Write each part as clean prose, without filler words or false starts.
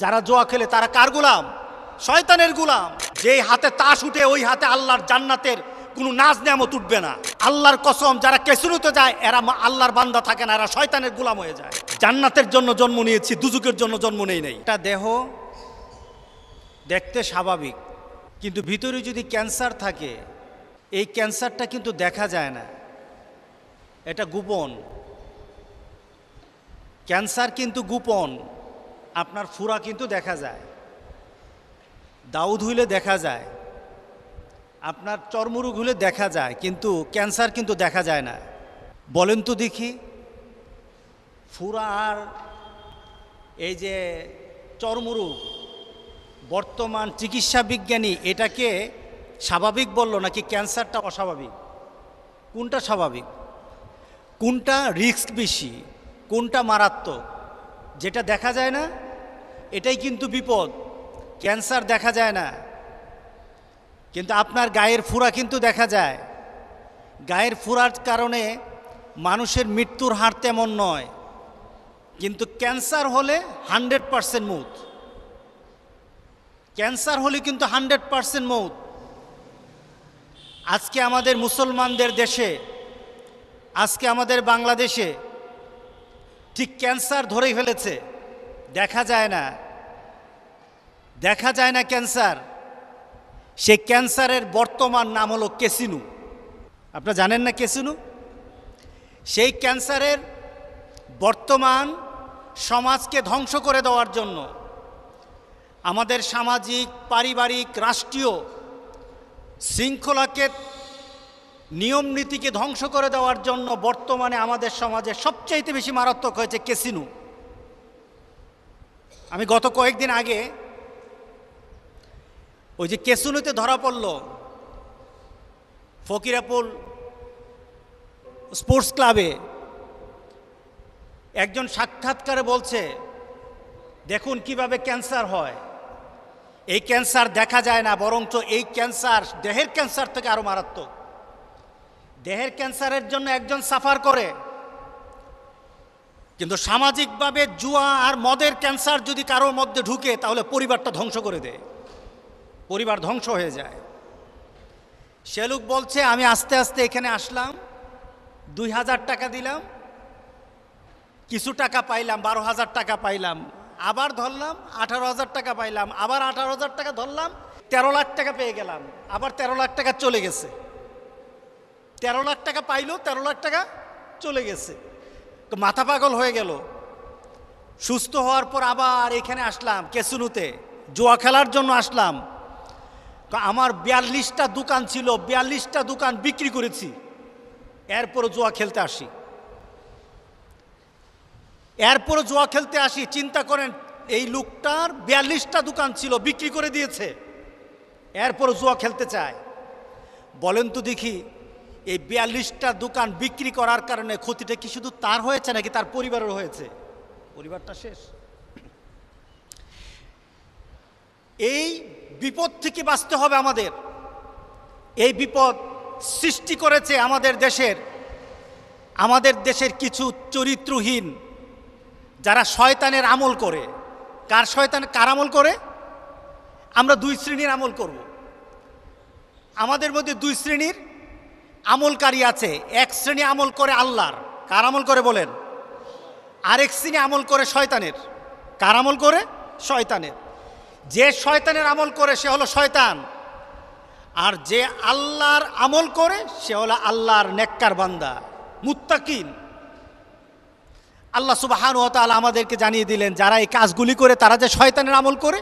যারা জুয়া খেলে তারা কার গোলাম? শয়তানের গোলাম। যেই হাতে তাস উঠে ওই হাতে আল্লাহর জান্নাতের কোনো নাজ নেয়ামত উঠবে না। আল্লাহর কসম, যারা কেসুনুতে যায় এরা আল্লাহর বান্দা থাকে না, এরা শয়তানের গোলাম হয়ে যায়। জান্নাতের জন্য জন্ম নিয়েছি, দুজুকের জন্য জন্ম নেই নাই। এটা দেহ দেখতে স্বাভাবিক, কিন্তু ভিতরে যদি ক্যান্সার থাকে, এই ক্যান্সারটা কিন্তু দেখা যায় না, এটা গোপন। ক্যান্সার কিন্তু গোপন। আপনার ফুরা কিন্তু দেখা যায়, দাউদ হইলে দেখা যায়, আপনার চর্মরোগ হলে দেখা যায়, কিন্তু ক্যান্সার কিন্তু দেখা যায় না। বলেন তো দেখি, ফুরা আর এই যে চর্মরোগ, বর্তমান চিকিৎসা বিজ্ঞানী এটাকে স্বাভাবিক বলল নাকি ক্যান্সারটা অস্বাভাবিক? কোনটা স্বাভাবিক, কোনটা রিস্ক বেশি, কোনটা মারাত্মক? যেটা দেখা যায় না এটাই কিন্তু বিপদ। ক্যান্সার দেখা যায় না, কিন্তু আপনার গায়ের ফুরা কিন্তু দেখা যায়। গায়ের ফুরার কারণে মানুষের মৃত্যুর হার তেমন নয়, কিন্তু ক্যান্সার হলে 100% মৌত। ক্যান্সার হলে কিন্তু 100% মৌত। আজকে আমাদের মুসলমানদের দেশে, আজকে আমাদের বাংলাদেশে ঠিক ক্যান্সার ধরেই ফেলেছে। দেখা যায় না, দেখা যায় না ক্যান্সার। সেই ক্যান্সারের বর্তমান নাম হলো ক্যাসিনো। আপনারা জানেন না ক্যাসিনো? সেই ক্যান্সারের বর্তমান সমাজকে ধ্বংস করে দেওয়ার জন্য, আমাদের সামাজিক, পারিবারিক, রাষ্ট্রীয় শৃঙ্খলাকে, নিয়ম নীতিকে ধ্বংস করে দেওয়ার জন্য বর্তমানে আমাদের সমাজে সবচাইতে বেশি মারাত্মক হয়েছে ক্যাসিনো। আমি গত কয়েকদিন আগে ওই যে ক্যাসিনোতে ধরা পড়ল ফকিরাপুল স্পোর্টস ক্লাবে, একজন সাক্ষাৎকারে বলছে, দেখুন কিভাবে ক্যান্সার হয়। এই ক্যান্সার দেখা যায় না, বরঞ্চ এই ক্যান্সার দেহের ক্যান্সার থেকে আরো মারাত্মক। দেহের ক্যান্সারের জন্য একজন সাফার করে, কিন্তু সামাজিকভাবে জুয়া আর মদের ক্যান্সার যদি কারোর মধ্যে ঢুকে তাহলে পরিবারটা ধ্বংস করে দেয়, পরিবার ধ্বংস হয়ে যায়। সে লোক বলছে, আমি আস্তে আস্তে এখানে আসলাম, 2000 টাকা দিলাম, কিছু টাকা পাইলাম, 12,000 টাকা পাইলাম, আবার ধরলাম 18,000 টাকা পাইলাম, আবার 18,000 টাকা ধরলাম, 13 লাখ টাকা পেয়ে গেলাম, আবার 13 লাখ টাকা চলে গেছে। 13 লাখ টাকা পাইলো, 13 লাখ টাকা চলে গেছে। তো মাথা পাগল হয়ে গেল। সুস্থ হওয়ার পর আবার এখানে আসলাম ক্যাসিনোতে, জুয়া খেলার জন্য আসলাম। আমার 42টা দোকান ছিল, 42টা দোকান বিক্রি করেছি, এরপরও জুয়া খেলতে আসি, এরপরও জুয়া খেলতে আসি। চিন্তা করেন, এই লোকটার 42টা দোকান ছিল, বিক্রি করে দিয়েছে, এরপরও জুয়া খেলতে চায়। বলেন তো দেখি, এই 42টা দোকান বিক্রি করার কারণে ক্ষতিটা কি শুধু তার হয়েছে নাকি তার পরিবারের হয়েছে? পরিবারটা শেষ। এই বিপদ থেকে বাঁচতে হবে আমাদের। এই বিপদ সৃষ্টি করেছে আমাদের দেশের কিছু চরিত্রহীন, যারা শয়তানের আমল করে। কার আমল করে? আমরা 2 শ্রেণীর আমল করব। আমাদের মধ্যে 2 শ্রেণীর আমলকারী আছে। এক শ্রেণী আমল করে আল্লাহর। কার আমল করে বলেন? আরেক শ্রেণী আমল করে শয়তানের। কার আমল করে? শয়তানের। যে শয়তানের আমল করে সে হলো শয়তান, আর যে আল্লাহর আমল করে সে হলো আল্লাহর নেককার বান্দা, মুত্তাকিন। আল্লাহ সুবহানাহু ওয়া তাআলা আমাদেরকে জানিয়ে দিলেন, যারা এই কাজগুলি করে তারা যে শয়তানের আমল করে।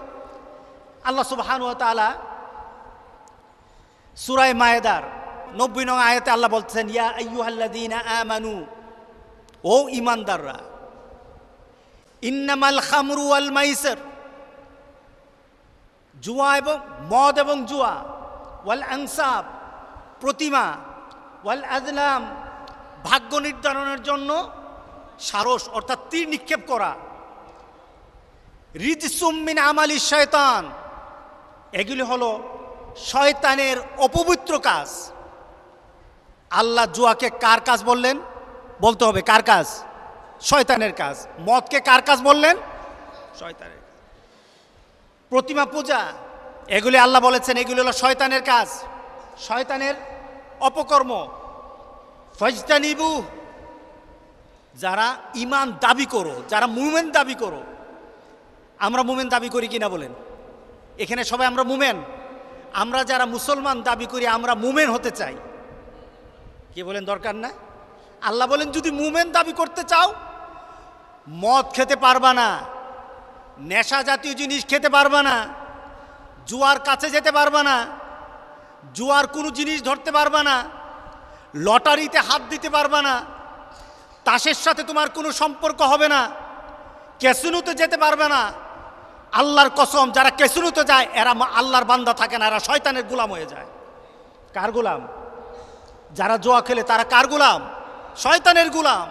আল্লাহ সুবহানাহু ওয়া তাআলা সূরা মায়েদার 90 নং আয়াতে আল্লাহ বলছেন, ইয়া আইয়ুহাল্লাযীনা আমানু, ও ঈমানদাররা, ইন্নামাল খামরু ওয়াল মাইসির, জুয়া এবং মদ এবং জুয়া, ওয়াল আনসাব, প্রতিমা, ওয়াল আজলাম, ভাগ্য নির্ধারণের জন্য সারস অর্থাৎ তীর নিক্ষেপ করা, রিজসুম মিন আমালি শয়তান, এগুলি হলো শয়তানের অপবিত্র কাজ। আল্লাহ জুয়াকে কার কাজ বললেন? বলতে হবে কার কাজ? শয়তানের কাজ। মদকে কার কাজ বললেন? শয়তানের। প্রতিমা পূজা, এগুলি আল্লাহ বলেছেন এগুলি হলো শয়তানের কাজ, শয়তানের অপকর্ম। ফাজতানিবু, যারা ঈমান দাবি করো, যারা মুমিন দাবি করো, আমরা মুমিন দাবি করি কিনা বলেন? এখানে সবাই আমরা মুমিন। আমরা যারা মুসলমান দাবি করি আমরা মুমিন হতে চাই, কি বলেন? দরকার না? আল্লাহ বলেন যদি মুমিন দাবি করতে চাও মদ খেতে পারবা না, নেশা জাতীয় জিনিস খেতে পারবা না, জুয়ার কাছে যেতে পারবা না, জুয়ার কোনো জিনিস ধরতে পারবা না, লটারিতে হাত দিতে পারবা না, তাসের সাথে তোমার কোনো সম্পর্ক হবে না, ক্যাসিনোতে যেতে পারবে না। আল্লাহর কসম, যারা ক্যাসিনোতে যায় এরা আল্লাহর বান্দা থাকে না, এরা শয়তানের গোলাম হয়ে যায়। কার গোলাম? যারা জুয়া খেলে তারা কার গোলাম? শয়তানের গোলাম।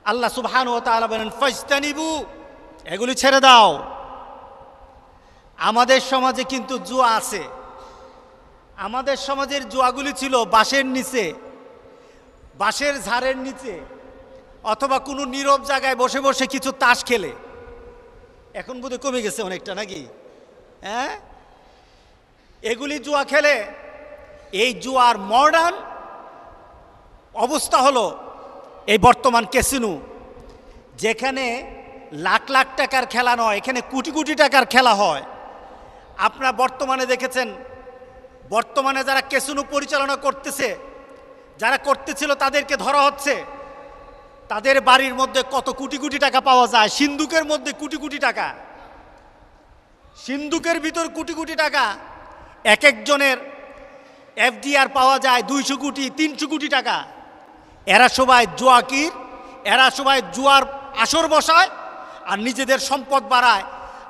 আল্লাহ সুবহানাহু ওয়া তাআলা বলেন ফাজতানিবু, এগুলি ছেড়ে দাও। আমাদের সমাজে কিন্তু জুয়া আছে। আমাদের সমাজের জুয়াগুলি ছিল বাঁশের নিচে, বাঁশের ঝাড়ের নিচে, অথবা কোনো নীরব জায়গায় বসে বসে কিছু তাস খেলে। এখন বোধহয় কমে গেছে অনেকটা, নাকি? হ্যাঁ, এগুলি জুয়া খেলে। এই জুয়ার মডার্ন অবস্থা হলো এই বর্তমান ক্যাসিনো, যেখানে লাখ লাখ টাকার খেলা নয়, এখানে কোটি কোটি টাকার খেলা হয়। আপনারা বর্তমানে দেখেছেন, বর্তমানে যারা ক্যাসিনো পরিচালনা করতেছে, যারা করতেছিল তাদেরকে ধরা হচ্ছে। তাদের বাড়ির মধ্যে কত কোটি কোটি টাকা পাওয়া যায়, সিন্দুকের মধ্যে কোটি কোটি টাকা, সিন্দুকের ভিতর কোটি কোটি টাকা। এক একজনের এফডিআর পাওয়া যায় 200 কোটি 300 কোটি টাকা। এরা সবাই জুয়াকির, এরা সবাই জুয়ার আসর বসায় আর নিজেদের সম্পদ বাড়ায়,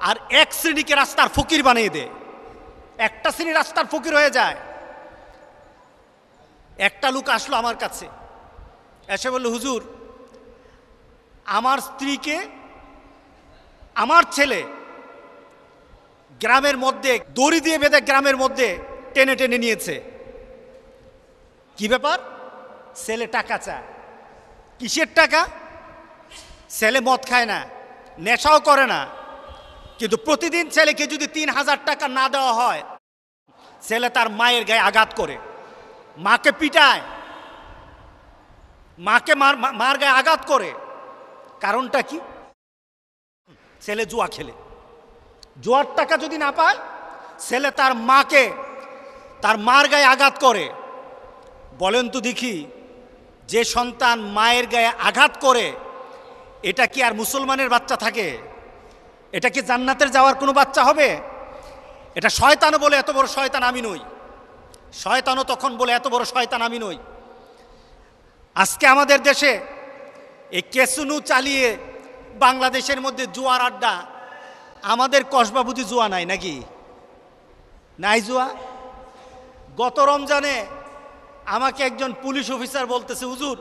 আর এক শ্রেণীকে রাস্তার ফকির বানিয়ে দেয়। একটা শ্রেণী রাস্তার ফকির হয়ে যায়। একটা লোক আসলো আমার কাছে, এসে বলল, হুজুর আমার স্ত্রীকে আমার ছেলে গ্রামের মধ্যে দড়ি দিয়ে বেঁধে গ্রামের মধ্যে টেনে টেনে নিয়েছে। কি ব্যাপার? ছেলে টাকা চায়। কিসের টাকা? ছেলে মদ খায় না, নেশাও করে না, কিন্তু প্রতিদিন ছেলেকে যদি 3000 টাকা না দেওয়া হয়, ছেলে তার মায়ের গায়ে আঘাত করে, মাকে পিটায়, মাকে মার গায়ে আঘাত করে। কারণটা কি? ছেলে জুয়া খেলে। জুয়ার টাকা যদি না পায়, ছেলে তার মাকে, তার মার গায়ে আঘাত করে। বলেন তো দেখি, যে সন্তান মায়ের গায়ে আঘাত করে, এটা কি আর মুসলমানের বাচ্চা থাকে? এটা কি জান্নাতের যাওয়ার কোনো বাচ্চা হবে? এটা শয়তানও বলে এত বড় শয়তান আমি নই, শয়তানও তখন বলে এত বড় শয়তান আমি নই। আজকে আমাদের দেশে এই ক্যাসিনো চালিয়ে বাংলাদেশের মধ্যে জুয়ার আড্ডা। আমাদের কসবা বুঝি জুয়া নাই নাকি? নাই জুয়া? গত রমজানে আমাকে একজন পুলিশ অফিসার বলতেছে, হুজুর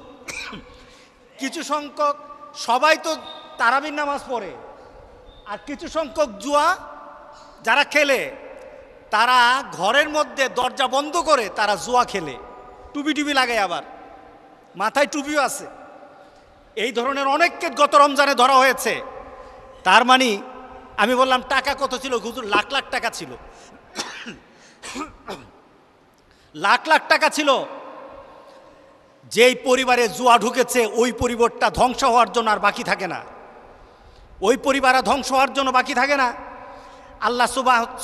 কিছু সংখ্যক, সবাই তো তারাবির নামাজ পড়ে, আর কিছু সংখ্যক জুয়া যারা খেলে তারা ঘরের মধ্যে দরজা বন্ধ করে তারা জুয়া খেলে, টুপি টুপি লাগায়, আবার মাথায় টুপিও আছে। এই ধরনের অনেককে গত রমজানে ধরা হয়েছে। তার মানে আমি বললাম টাকা কত ছিল? হুজুর লাখ লাখ টাকা ছিল। লাখ লাখ টাকা ছিল। যেই পরিবারে জুয়া ঢুকেছে ওই পরিবারটা ধ্বংস হওয়ার জন্য আর বাকি থাকে না, ওই পরিবার ধ্বংস হওয়ার জন্য বাকি থাকে না। আল্লাহ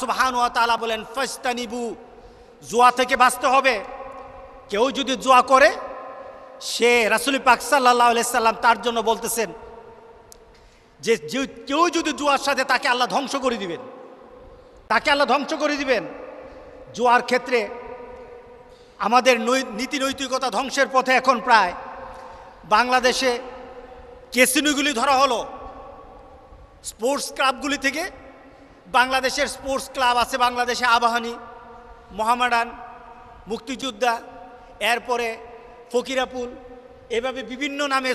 সুবহানাহু ওয়া তাআলা বলেন ফাজতানিবু, জুয়া থেকে বাঁচতে হবে। কেউ যদি জুয়া করে, সে রাসূল পাক সাল্লাল্লাহু আলাইহি সাল্লাম তার জন্য বলতেছেন যে কেউ যদি জুয়ার সাথে, তাকে আল্লাহ ধ্বংস করে দিবেন, তাকে আল্লাহ ধ্বংস করে দিবেন। জুয়ার ক্ষেত্রে আমাদের নীতি নৈতিকতা ধ্বংসের পথে এখন প্রায়। বাংলাদেশে ক্যাসিনোগুলি ধরা হলো, স্পোর্টস ক্লাবগুলি থেকে। বাংলাদেশের স্পোর্টস ক্লাব আছে বাংলাদেশে, আবাহনী, মোহামেডান, মুক্তিযোদ্ধা, এরপরে ফকিরাপুল, এভাবে বিভিন্ন নামে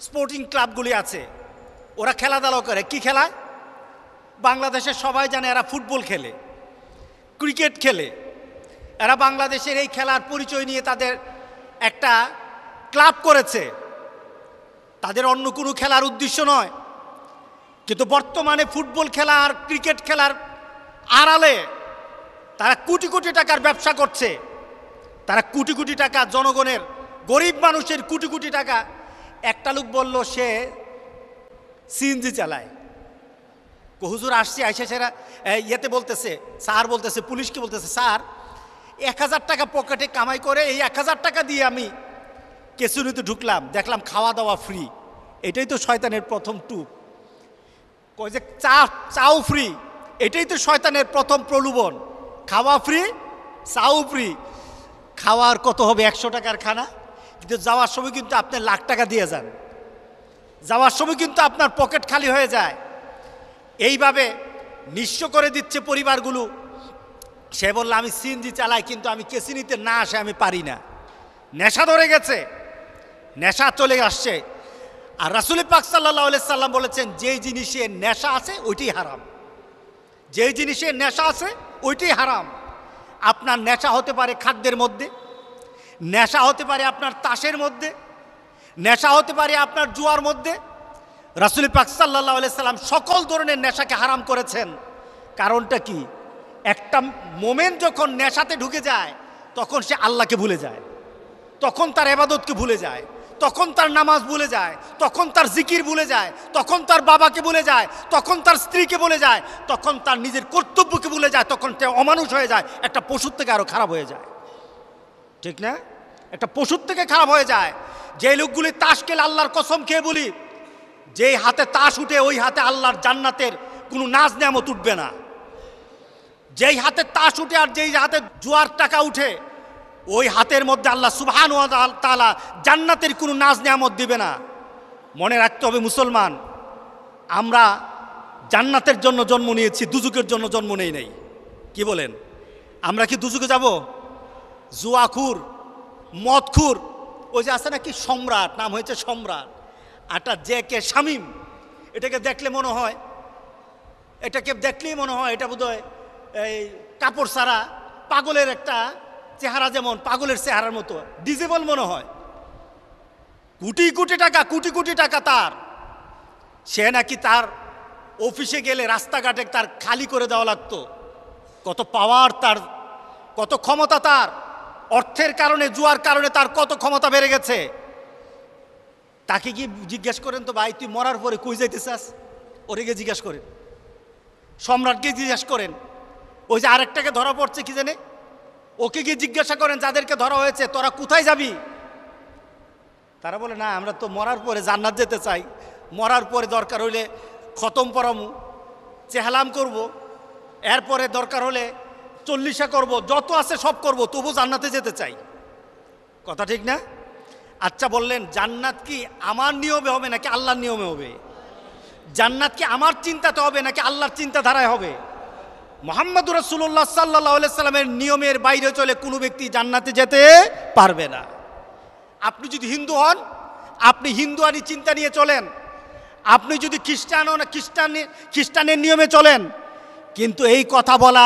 স্পোর্টিং ক্লাবগুলি আছে। ওরা খেলাধুলা করে। কি খেলা? বাংলাদেশের সবাই জানে এরা ফুটবল খেলে, ক্রিকেট খেলে। এরা বাংলাদেশের এই খেলার পরিচয় নিয়ে তাদের একটা ক্লাব করেছে। তাদের অন্য কোনো খেলার উদ্দেশ্য নয়। কিন্তু বর্তমানে ফুটবল খেলা আর ক্রিকেট খেলার আড়ালে তারা কোটি কোটি টাকার ব্যবসা করছে। তারা কোটি কোটি টাকা জনগণের, গরিব মানুষের কোটি কোটি টাকা। একটা লোক বলল সে সিএনজি চালায়। হুজুর আসছে, আইসা সেরা ইয়েতে বলতেছে, স্যার বলতেছে, পুলিশকে বলতেছে, স্যার 1000 টাকা পকেটে কামাই করে এই 1000 টাকা দিয়ে আমি কেসুনিতে ঢুকলাম, দেখলাম খাওয়া দাওয়া ফ্রি। এটাই তো শয়তানের প্রথম টুপ। কয় যে চাও ফ্রি, এটাই তো শয়তানের প্রথম প্রলোভন। খাওয়া ফ্রি, চাও ফ্রি। খাওয়ার কত হবে 100 টাকার খানা, কিন্তু যাওয়ার সময় কিন্তু আপনি লাখ টাকা দিয়ে যান। যাওয়ার সময় কিন্তু আপনার পকেট খালি হয়ে যায়। এইভাবে নিঃস্ব করে দিচ্ছে পরিবারগুলো। সে বলল আমি সিএনজি চালাই, কিন্তু আমি কেসিনিতে না আসে আমি পারি না। নেশা ধরে গেছে, নেশা চলে আসছে। আর রাসূল পাক সাল্লাল্লাহু আলাইহি সাল্লাম বলেছেন, যেই জিনিসে নেশা আছে ওইটাই হারাম। যেই জিনিসে নেশা আছে ওইটাই হারাম। আপনার নেশা হতে পারে খাদ্যের মধ্যে, নেশা হতে পারে আপনার তাসের মধ্যে, নেশা হতে পারে আপনার জুয়ার মধ্যে। রাসূল পাক সাল্লাল্লাহু আলাইহি সাল্লাম সকল ধরনের নেশাকে হারাম করেছেন। কারণটা কি? একটা মোমেন যখন নেশাতে ঢুকে যায় তখন সে আল্লাহকে ভুলে যায়, তখন তার ইবাদতকে ভুলে যায়, তখন তার নামাজ ভুলে যায়, তখন তার জিকির ভুলে যায়, তখন তার বাবাকে ভুলে যায়, তখন তার স্ত্রীকে ভুলে যায়, তখন তার নিজের কর্তব্যকে ভুলে যায়, তখন সে অমানুষ হয়ে যায়, একটা পশুর থেকে আরো খারাপ হয়ে যায়। ঠিক না? একটা পশুর থেকে খারাপ হয়ে যায়। যে লোকগুলি তাস খেলে, আল্লাহর কসম খেয়ে বলি, যেই হাতে তাস উঠে ওই হাতে আল্লাহর জান্নাতের কোনো নাজ নেয়ামত উঠবে না। যেই হাতে তাস উঠে আর যেই হাতে জুয়ার টাকা উঠে ওই হাতের মধ্যে আল্লাহ সুবহানাহু ওয়া তাআলা জান্নাতের কোনো নাজ নেয়ামত দিবে না। মনে রাখতে হবে মুসলমান, আমরা জান্নাতের জন্য জন্ম নিয়েছি, দুজুকের জন্য জন্ম নেই নাই। কি বলেন? আমরা কি দুজুকে যাব? জুয়াখুর, মদখুর, ওই যে আছে নাকি সম্রাট, নাম হয়েছে সম্রাট, আটা যে কে শামীম, এটাকে দেখলে মনে হয়, এটাকে দেখলেই মনে হয় এটা বোধহয় এই কাপড় ছাড়া পাগলের একটা চেহারা, যেমন পাগলের চেহারার মতো ডিজেবল মনে হয়। কোটি কোটি টাকা, কোটি কোটি টাকা তার। সে নাকি তার অফিসে গেলে রাস্তাঘাটে তার খালি করে দেওয়া লাগতো। কত পাওয়ার তার, কত ক্ষমতা তার। অর্থের কারণে, জুয়ার কারণে তার কত ক্ষমতা বেড়ে গেছে। তাকে কি জিজ্ঞেস করেন তো, ভাই তুই মরার পরে কই যাইতে চাস? ওরে গিয়ে জিজ্ঞেস করেন, সম্রাটকে জিজ্ঞেস করেন। ওই যে আরেকটাকে ধরা পড়ছে কি জানে, ওকে গিয়ে জিজ্ঞাসা করেন যাদেরকে ধরা হয়েছে, তোরা কোথায় যাবি? তারা বলে, না আমরা তো মরার পরে জান্নাত যেতে চাই, মরার পরে দরকার হইলে খতম পড়ামু, চেহালাম করব, এরপরে দরকার হলে 40 করব, যত আছে সব করব, তবু জান্নাতে যেতে চাই। কথা ঠিক না? আচ্ছা বললেন, জান্নাত কি আমার নিয়মে হবে নাকি আল্লাহর নিয়মে হবে? জান্নাত কি আমার চিন্তাতে হবে নাকি আল্লাহর চিন্তাধারায় হবে? মুহাম্মদুর রাসূলুল্লাহ সাল্লাল্লাহু আলাইহি সাল্লামের নিয়মের বাইরে চলে কোনো ব্যক্তি জান্নাতে যেতে পারবে না। আপনি যদি হিন্দু হন, আপনি হিন্দুয়ানি চিন্তা নিয়ে চলেন। আপনি যদি খ্রিস্টান হন, খ্রিস্টানের নিয়মে চলেন। কিন্তু এই কথা বলা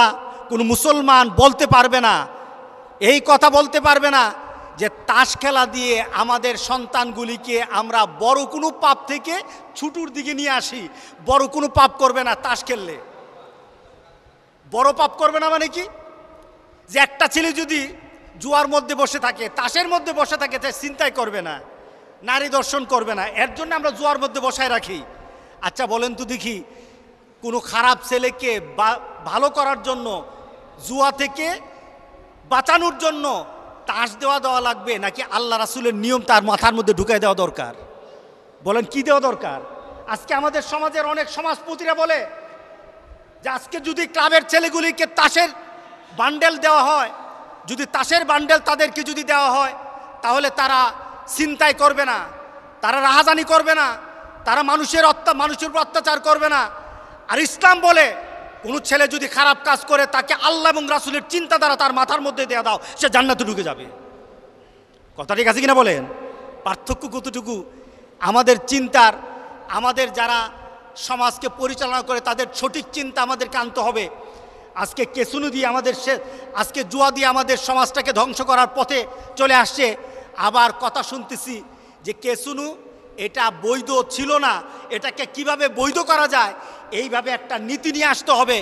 কোনো মুসলমান বলতে পারবে না। এই কথা বলতে পারবে না যে তাস খেলা দিয়ে আমাদের সন্তানগুলিকে আমরা বড় কোনো পাপ থেকে ছোটর দিকে নিয়ে আসি। বড় কোনো পাপ করবে না তাস খেললে। বড় পাপ করবে না মানে কি? যে একটা ছেলে যদি জুয়ার মধ্যে বসে থাকে, তাসের মধ্যে বসে থাকে, সে চিন্তাই করবে না, নারী দর্শন করবে না, এর জন্য আমরা জুয়ার মধ্যে বসায় রাখি। আচ্ছা বলেন তো দেখি, কোনো খারাপ ছেলেকে ভালো করার জন্য, জুয়া থেকে বাঁচানোর জন্য তাস দেওয়া লাগবে নাকি আল্লাহ রাসূলের নিয়ম তার মাথার মধ্যে ঢুকাই দেওয়া দরকার? বলেন কি দেওয়া দরকার? আজকে আমাদের সমাজের অনেক সমাজপতিরা বলে যে আজকে যদি ক্লাবের ছেলেগুলিকে তাসের বান্ডেল দেওয়া হয়, যদি তাসের বান্ডেল তাদেরকে যদি দেওয়া হয়, তাহলে তারা ছিনতাই করবে না, তারা রাহাজানি করবে না, তারা মানুষের উপর অত্যাচার করবে না। আর ইসলাম বলে কোনো ছেলে যদি খারাপ কাজ করে তাকে আল্লাহ এবং রাসূলের চিন্তাধারা তার মাথার মধ্যে দেওয়া দাও, সে জান্নাতে ঢুকে যাবে। কথা ঠিক আছে কিনা বলেন? পার্থক্য কতটুকু আমাদের চিন্তার, আমাদের যারা সমাজকে পরিচালনা করে তাদের সঠিক চিন্তা আমাদেরকে আনতে হবে। আজকে কেসুনু দিয়ে আজকে জুয়া দিয়ে আমাদের সমাজটাকে ধ্বংস করার পথে চলে আসছে। আবার কথা শুনতেছি যে কেসুনু এটা বৈধ ছিল না, এটাকে কিভাবে বৈধ করা যায় এইভাবে একটা নীতি নিয়ে আসতে হবে।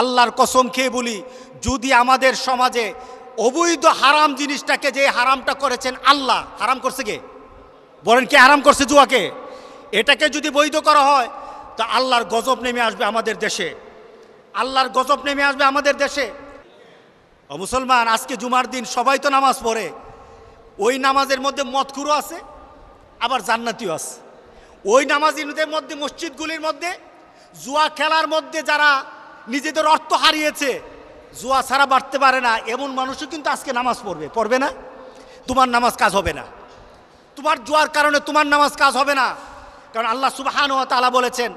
আল্লাহর কসম খেয়ে বলি, যদি আমাদের সমাজে অবৈধ হারাম জিনিসটাকে, যে হারামটা করেছেন আল্লাহ, হারাম করছে কে বলেন, কে হারাম করছে জুয়াকে, এটাকে যদি বৈধ করা হয় তো আল্লাহর গজব নেমে আসবে আমাদের দেশে, আল্লাহর গজব নেমে আসবে আমাদের দেশে। ও মুসলমান, আজকে জুমার দিন সবাই তো নামাজ পড়ে, ওই নামাজের মধ্যে মদখুরও আছে আবার জান্নাতিও আছে। ওই নামাজিদের মধ্যে, মসজিদগুলির মধ্যে জুয়া খেলার মধ্যে যারা নিজেদের অর্থ হারিয়েছে, জুয়া ছাড়া বাড়তে পারে না, এমন মানুষও কিন্তু আজকে নামাজ পড়বে, পড়বে না? তোমার নামাজ কাজ হবে না, তোমার জুয়ার কারণে তোমার নামাজ কাজ হবে না। কারণ আল্লাহ সুবহানাহু ওয়া তাআলা বলেছেন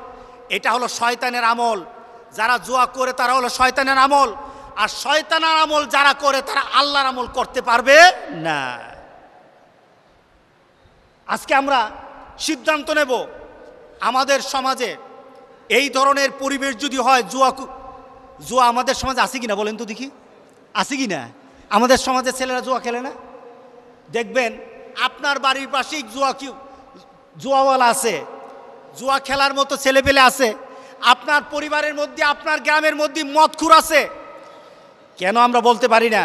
এটা হলো শয়তানের আমল, যারা জুয়া করে তারা হলো শয়তানের আমল, আর শয়তানের আমল যারা করে তারা আল্লাহর আমল করতে পারবে না। আজকে আমরা সিদ্ধান্ত নেব, আমাদের সমাজে এই ধরনের পরিবেশ যদি হয়, জুয়া আমাদের সমাজে আছে কিনা বলেন তো দেখি, আছে কিনা? আমাদের সমাজে ছেলেরা জুয়া খেলে না? দেখবেন আপনার বাড়ির পাশেই জুয়াওয়ালা আছে, জুয়া খেলার মতো ছেলেপেলে আছে, আপনার পরিবারের মধ্যে, আপনার গ্রামের মধ্যে মদখুর আছে। কেন আমরা বলতে পারি না?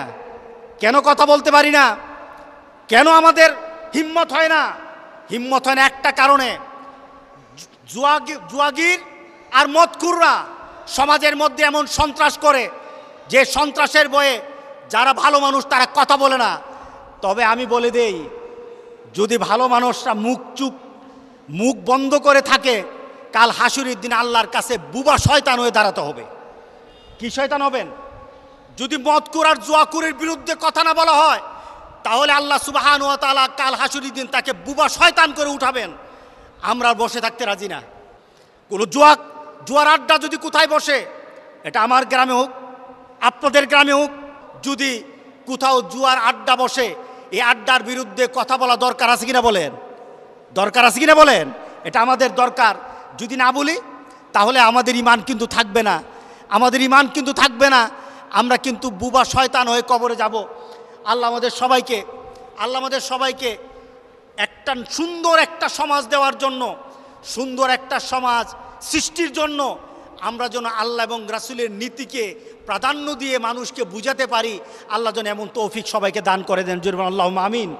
কেন কথা বলতে পারি না? কেন আমাদের হিম্মত হয় না? হিম্মত হয় না একটা কারণে, জুয়াগির আর মদখুররা সমাজের মধ্যে এমন সন্ত্রাস করে, যে সন্ত্রাসের ভয়ে যারা ভালো মানুষ তারা কথা বলে না। তবে আমি বলে দেই, যদি ভালো মানুষরা মুখ বন্ধ করে থাকে, কাল হাসুরের দিন আল্লাহর কাছে বুবা শয়তান হয়ে দাঁড়াতে হবে। কি শয়তান হবেন? যদি মদখুর আর জুয়াখুরের বিরুদ্ধে কথা না বলা হয়, তাহলে আল্লাহ সুবহানাহু ওয়া তাআলা কাল হাসুরের দিন তাকে বুবা শয়তান করে উঠাবেন। আমরা বসে থাকতে রাজি না। কোনো জুয়ার আড্ডা যদি কোথায় বসে, এটা আমার গ্রামে হোক, আপনাদের গ্রামে হোক, যদি কোথাও জুয়ার আড্ডা বসে, এই আড্ডার বিরুদ্ধে কথা বলা দরকার আছে কিনা বলেন? দরকার আছে কিনা বলেন? এটা আমাদের দরকার। যদি না বলি তাহলে আমাদের ঈমান কিন্তু থাকবে না, আমাদের ঈমান কিন্তু থাকবে না, আমরা কিন্তু বুবা শয়তান হয়ে কবরে যাব। আল্লাহ আমাদের সবাইকে একটা সুন্দর একটা সমাজ দেওয়ার জন্য, সুন্দর একটা সমাজ সৃষ্টির জন্য আমরা যেন আল্লাহ এবং রাসূলের নীতিকে প্রাধান্য দিয়ে মানুষকে বুঝাতে পারি, আল্লাহ যেন এমন তৌফিক সবাইকে দান করে দেন। জোরে বলুন আল্লাহুম্মা আমিন।